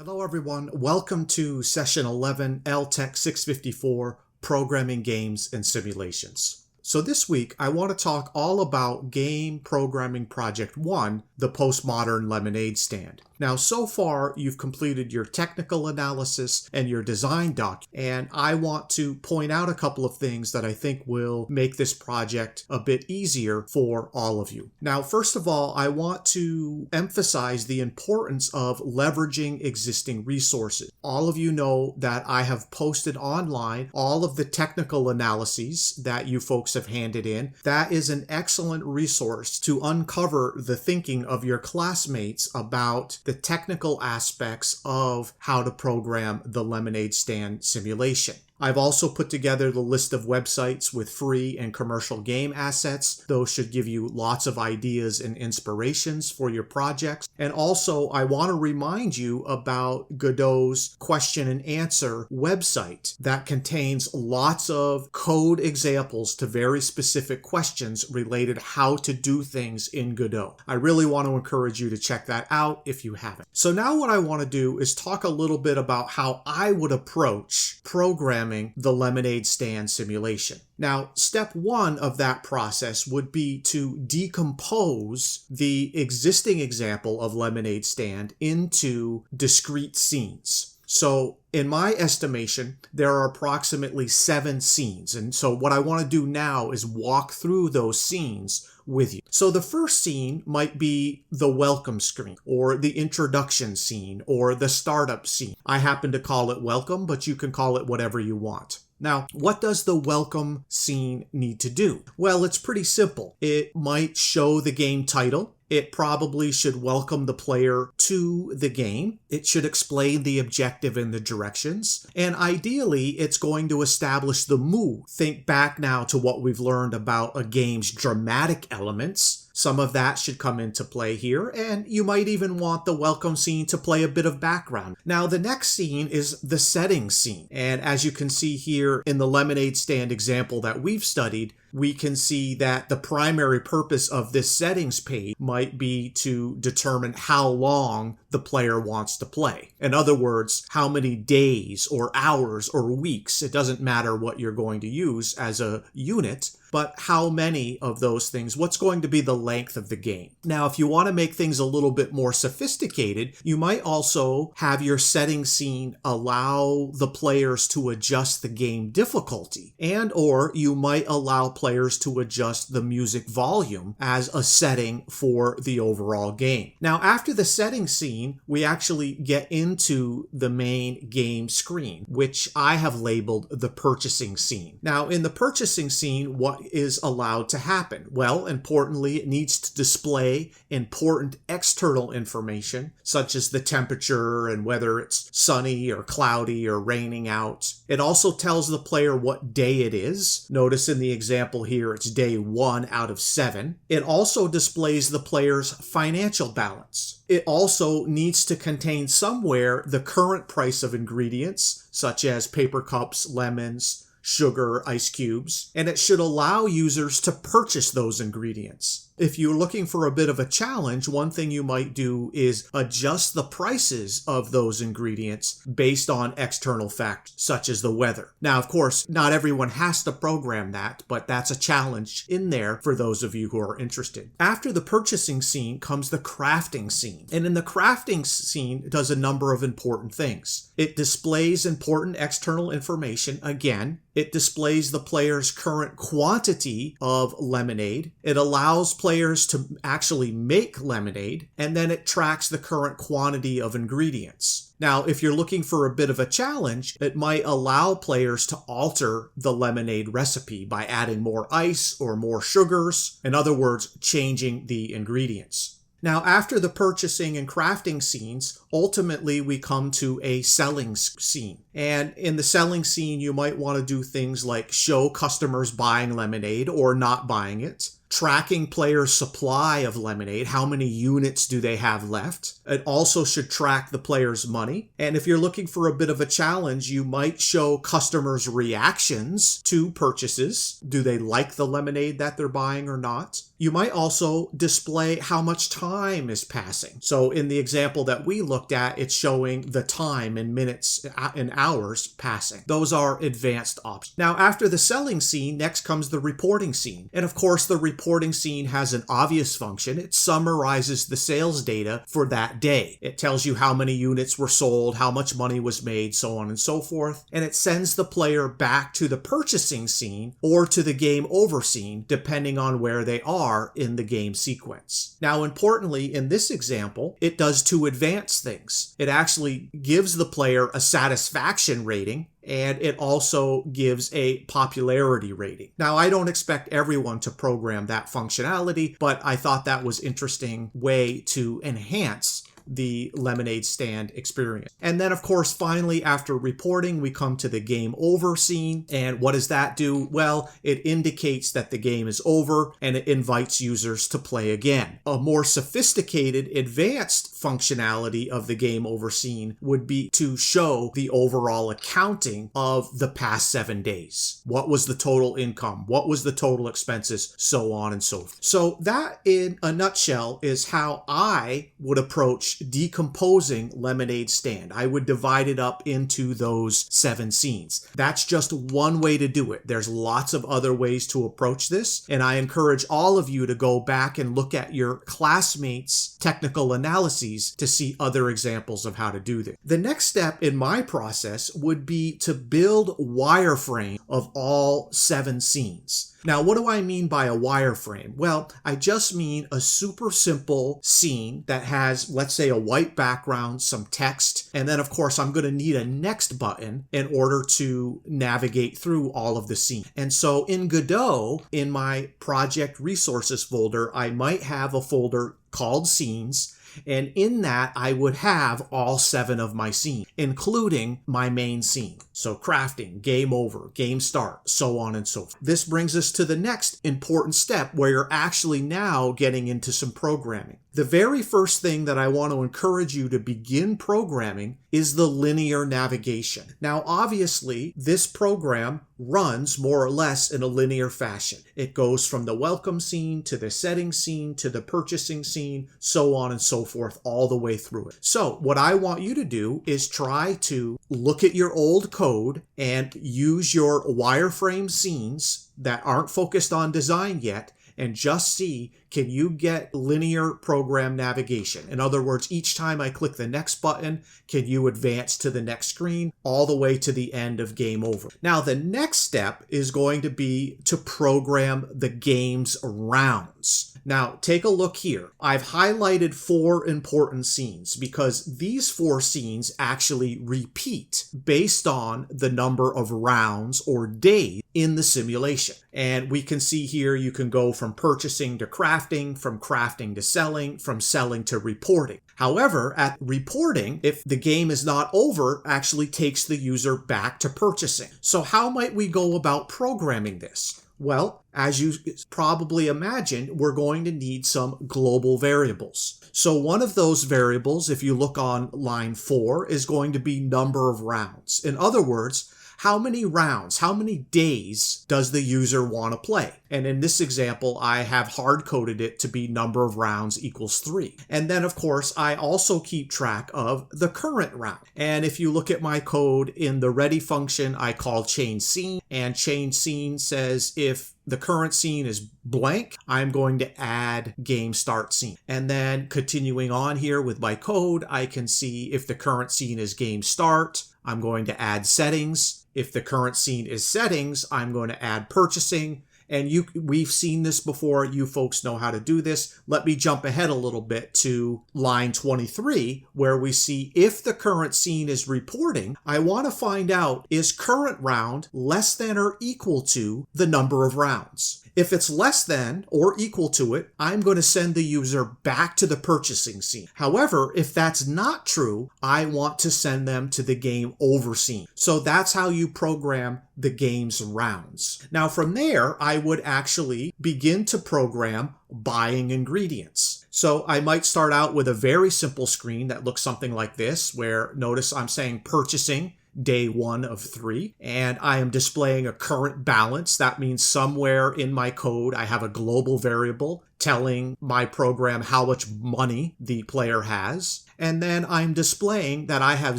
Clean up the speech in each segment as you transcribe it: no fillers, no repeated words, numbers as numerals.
Hello everyone, welcome to session 11 LTEC 654 Programming Games and Simulations. So this week I want to talk all about Game Programming Project 1, the Postmodern Lemonade Stand. Now so far you've completed your technical analysis and your design doc, and I want to point out a couple of things that I think will make this project a bit easier for all of you. Now first of all, I want to emphasize the importance of leveraging existing resources. All of you know that I have posted online all of the technical analyses that you folks have handed in. That is an excellent resource to uncover the thinking of your classmates about the technical aspects of how to program the lemonade stand simulation. I've also put together the list of websites with free and commercial game assets. Those should give you lots of ideas and inspirations for your projects. And also, I want to remind you about Godot's question and answer website that contains lots of code examples to very specific questions related to how to do things in Godot. I really want to encourage you to check that out if you haven't. So now what I want to do is talk a little bit about how I would approach programming the lemonade stand simulation. Now, step one of that process would be to decompose the existing example of lemonade stand into discrete scenes. So in my estimation, there are approximately 7 scenes. And so what I want to do now is walk through those scenes with you. So the first scene might be the welcome screen, or the introduction scene, or the startup scene. I happen to call it welcome, but you can call it whatever you want. Now, what does the welcome scene need to do? Well, it's pretty simple. It might show the game title. It probably should welcome the player to the game. It should explain the objective and the directions. And ideally, it's going to establish the mood. Think back now to what we've learned about a game's dramatic elements. Some of that should come into play here, and you might even want the welcome scene to play a bit of background. Now, the next scene is the settings scene. And as you can see here in the lemonade stand example that we've studied, we can see that the primary purpose of this settings page might be to determine how long the player wants to play. In other words, how many days or hours or weeks, it doesn't matter what you're going to use as a unit, but how many of those things, what's going to be the length of the game. Now, if you want to make things a little bit more sophisticated, you might also have your settings scene allow the players to adjust the game difficulty, and or you might allow players to adjust the music volume as a setting for the overall game. Now, after the settings scene, we actually get into the main game screen, which I have labeled the purchasing scene. Now, in the purchasing scene, what is allowed to happen? Well, importantly, it needs to display important external information, such as the temperature and whether it's sunny or cloudy or raining out. It also tells the player what day it is. Notice in the example here, it's day 1 out of 7. It also displays the player's financial balance. It also needs to contain somewhere the current price of ingredients, such as paper cups, lemons, sugar, ice cubes, and it should allow users to purchase those ingredients. If you're looking for a bit of a challenge, one thing you might do is adjust the prices of those ingredients based on external factors, such as the weather. Now, of course, not everyone has to program that, but that's a challenge in there for those of you who are interested. After the purchasing scene comes the crafting scene. And in the crafting scene, it does a number of important things. It displays important external information. Again, it displays the player's current quantity of lemonade. It allows players to actually make lemonade, and then it tracks the current quantity of ingredients. Now, if you're looking for a bit of a challenge, it might allow players to alter the lemonade recipe by adding more ice or more sugars. In other words, changing the ingredients. Now, after the purchasing and crafting scenes, ultimately we come to a selling scene. And in the selling scene, you might want to do things like show customers buying lemonade or not buying it. tracking players' supply of lemonade. How many units do they have left? It also should track the player's money. And if you're looking for a bit of a challenge, you might show customers' reactions to purchases. Do they like the lemonade that they're buying or not? You might also display how much time is passing. So in the example that we looked at, it's showing the time in minutes and hours passing. Those are advanced options. Now, after the selling scene, next comes the reporting scene. And of course, the reporting scene has an obvious function. It summarizes the sales data for that day. It tells you how many units were sold, how much money was made, so on and so forth. And it sends the player back to the purchasing scene or to the game over scene, depending on where they are in the game sequence. Now, importantly, in this example, it does two advanced things. It actually gives the player a satisfaction rating, and it also gives a popularity rating. Now, I don't expect everyone to program that functionality, but I thought that was an interesting way to enhance the lemonade stand experience. And then, of course, finally, after reporting, we come to the game over scene. And what does that do? Well, it indicates that the game is over and it invites users to play again. A more sophisticated, advanced functionality of the game over scene would be to show the overall accounting of the past 7 days. What was the total income? What was the total expenses? So on and so forth. So that, in a nutshell, is how I would approach decomposing Lemonade Stand. I would divide it up into those 7 scenes. That's just one way to do it. There's lots of other ways to approach this, and I encourage all of you to go back and look at your classmates' technical analyses to see other examples of how to do this. The next step in my process would be to build wireframes of all 7 scenes. Now, what do I mean by a wireframe? Well, I just mean a super simple scene that has, let's say, a white background, some text, and then, of course, I'm going to need a next button in order to navigate through all of the scene. And so in Godot, in my project resources folder, I might have a folder called Scenes, and in that, I would have all 7 of my scenes, including my main scene. So crafting, game over, game start, so on and so forth. This brings us to the next important step where you're actually now getting into some programming. The very first thing that I want to encourage you to begin programming is the linear navigation. Now, obviously, this program runs more or less in a linear fashion. It goes from the welcome scene to the setting scene to the purchasing scene, so on and so forth, all the way through it. So what I want you to do is try to look at your old code and use your wireframe scenes that aren't focused on design yet and just see, can you get linear program navigation? In other words, each time I click the next button, can you advance to the next screen all the way to the end of game over? Now, the next step is going to be to program the game's rounds. Now, take a look here. I've highlighted 4 important scenes because these 4 scenes actually repeat based on the number of rounds or days in the simulation. And we can see here you can go from purchasing to crafting, from crafting to selling, from selling to reporting. However, at reporting, if the game is not over, actually takes the user back to purchasing. So how might we go about programming this? Well, as you probably imagined, we're going to need some global variables. So one of those variables, if you look on line 4, is going to be number of rounds. In other words, how many rounds, how many days does the user want to play? And in this example, I have hard-coded it to be number of rounds equals 3. And then, of course, I also keep track of the current round. And if you look at my code in the ready function, I call change scene, and change scene says if the current scene is blank, I'm going to add game start scene. And then continuing on here with my code, I can see if the current scene is game start, I'm going to add settings. If the current scene is settings, I'm going to add purchasing. And we've seen this before. You folks know how to do this. Let me jump ahead a little bit to line 23, where we see if the current scene is reporting, I want to find out, is current round less than or equal to the number of rounds? If it's less than or equal to it, I'm going to send the user back to the purchasing scene. However, if that's not true, I want to send them to the game over scene. So that's how you program the game's rounds. Now from there, I would actually begin to program buying ingredients. So I might start out with a very simple screen that looks something like this, where notice I'm saying purchasing day 1 of 3, and I am displaying a current balance. That means somewhere in my code I have a global variable telling my program how much money the player has. And then I'm displaying that I have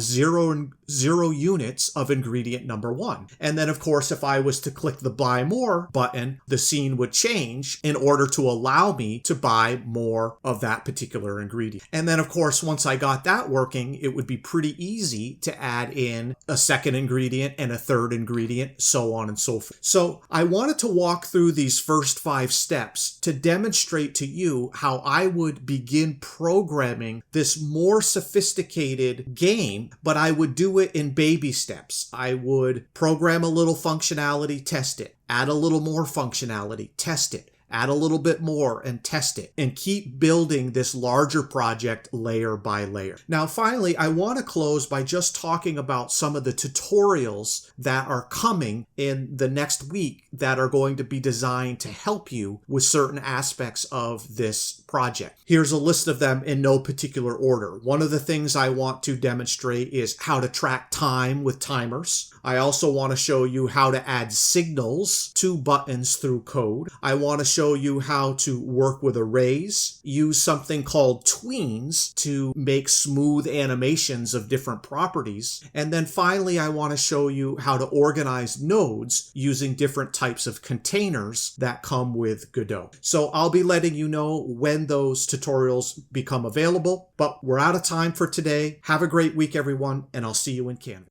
zero units of ingredient number 1. And then, of course, if I was to click the Buy More button, the scene would change in order to allow me to buy more of that particular ingredient. And then, of course, once I got that working, it would be pretty easy to add in a second ingredient and a third ingredient, so on and so forth. So I wanted to walk through these first 5 steps to demonstrate to you how I would begin programming this more sophisticated game, but I would do it in baby steps. I would program a little functionality, test it, add a little more functionality, test it, add a little bit more and test it, and keep building this larger project layer by layer. Now, finally, I want to close by just talking about some of the tutorials that are coming in the next week that are going to be designed to help you with certain aspects of this project. Here's a list of them in no particular order. One of the things I want to demonstrate is how to track time with timers. I also want to show you how to add signals to buttons through code. I want to show you how to work with arrays, use something called tweens to make smooth animations of different properties. And then finally, I want to show you how to organize nodes using different types of containers that come with Godot. So I'll be letting you know when those tutorials become available, but we're out of time for today. Have a great week, everyone, and I'll see you in Canvas.